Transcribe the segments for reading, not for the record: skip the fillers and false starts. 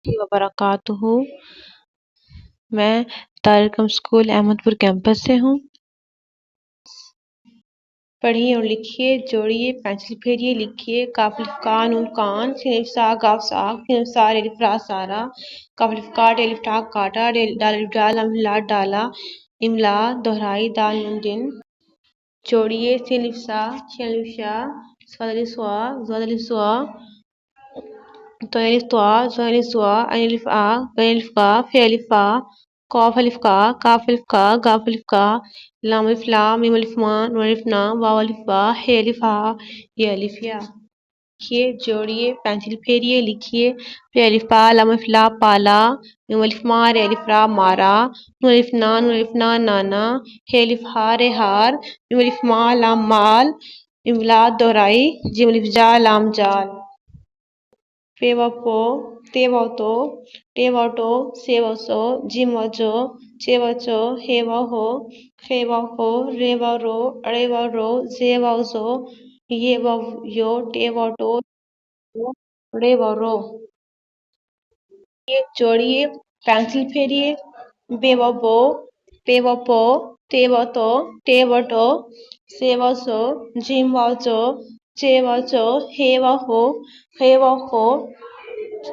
वबरकातुहू। मैं तारिकम स्कूल अहमद पुर कैंपस से हूँ। पढ़िए और लिखिए, जोड़िए, पेंसिल फेरिए, लिखिए। काफ अलिफ का नून कान, सीन अलिफ सा गाफ साग, सीन अलिफ सा अलिफ रा सारा, काफ अलिफ का अलिफ टा काटा, दाल अलिफ डाल लाम ला डाला, इमला दोहराई दाल नून दिन। जोड़िए, सीन अलिफ सा, शीन अलिफ शा, स्वाद अलिफ स्वा, ज़ाद अलिफ स्वा, तो अलिफ त्वा, ज़ो अलिफ स्वा, अन अलिफ आ, गन अलिफ का, फे अलिफ फा, कॉफ अलिफ का, काफ अलिफ का, गाफ अलिफ का, लाम अलिफ ला, मीम अलिफ मा, नून अलिफ ना, वाव अलिफ बा, हे अलिफ हा, ये अलिफ या। लिखिए, जोड़िए, पेंसिल फेरिए, लिखिए। पे अलिफ पा, लाम अलिफ ला, पाला, मीम अलिफ मा, रे अलिफ रा, मारा, नून अलिफ ना, नाना, हे अलिफ हा, रे हार, मीम अलिफ मा, लाम माल, इमला दोहराई, जिम अलिफ जा, लाम जाल। पेवपो, तेवतो, टेवटो, सेवसो, जिमवजो, चेवचो, हेवहो, खेवहो, रेवरो, अरेवरो, जेवजो, येवयो, टेवटो, रेवरो। ये जोड़िए, पेंसिल फेरिए। बेवबो, पेवपो, तेवतो, टेवटो, सेवसो, जिमवजो, चेवचो, हेवहो, हेवहो,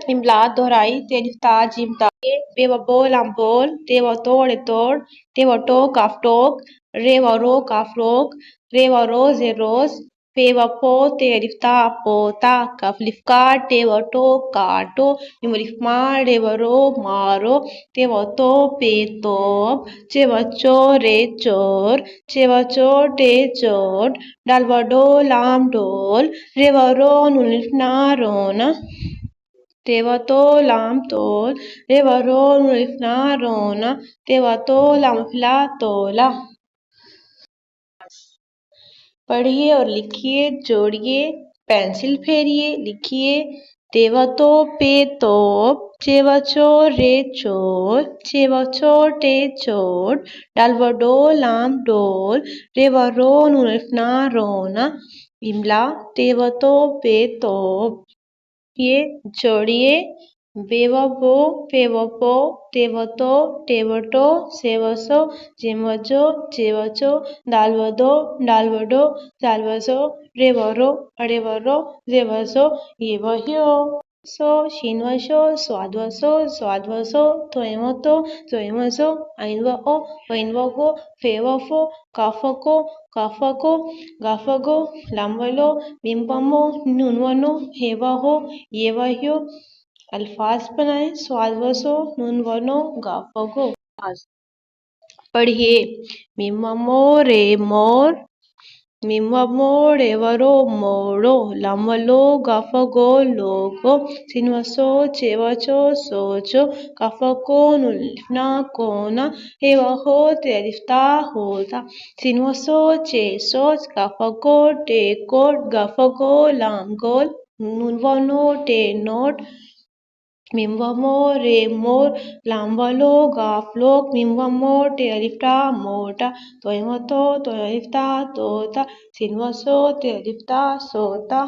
इमला दोहराई तेलिफ्ता जिमता। बेवबो लाम्बोल, तेवतो रेतोड़, तेवटो काफ्टोक, रेवरो काफ्रोक, रेवरो जेरोस, पेवपो तेलिफ्ता पोता, कफलिफ्का तेवटो काटो, इमलिफ्मा रेवरो मारो, तेवतो पेतोब, चेवचो रेचोर, चेवचो टेचोट, डालवडो लाम डोल, रेवरो नुलिफ्ना रोना, तेवतो लाम तोल, रेवरो नुलिफ्ना रोना, तेवतो लामफिला तोला। पढ़िए और लिखिए, जोड़िए, पेंसिल फेरिए, लिखिए। तेवतो पेतोप, चेवचो रेचोर, चेवचो टेचोट, डालवडो लाम डोल, रेवरो नुलिफ्ना रोना, इमला तेवतो पेतोप। ये जोड़िए, बेवबो, पेवपो, तेवतो, टेवटो, सेवसो, जिमवजो, चेवचो, डालवदो, डालवडो, डालवसो, रेवरो, अरेवरो, जेवसो, येवह्यो, सो, शिनवशो, स्वादवसो, तोयमतो, तोयमसो, ainwao, wainwago, फेवफो, काफको, काफको, गाफगो, लामवलो, मिम्पमो, नूनवनो, हेवहो, येवह्यो। अल्फाज बनाए, स्वादवसो, नूनवनो, गाफगो। पढ़िए, मिममो रे मोर, मिममो रेवरो मोरो, लामवलो गाफगो लोगो, सिनवसो चेवचो सोचो, काफको नुल्फना कोना, हेवहो तेलिफ्ता होता, सिनवसो चेसोच, काफको टेकोट, गाफगो लामगोल, नूनवनो टेनोट, मिमवमो रेमोर, लामवलो गाफलोक, मिमवमो टेलिफ्टा मोटा, तोयमतो तोयलिफ्ता तोता, सिनवसो तेलिफ्ता सोता।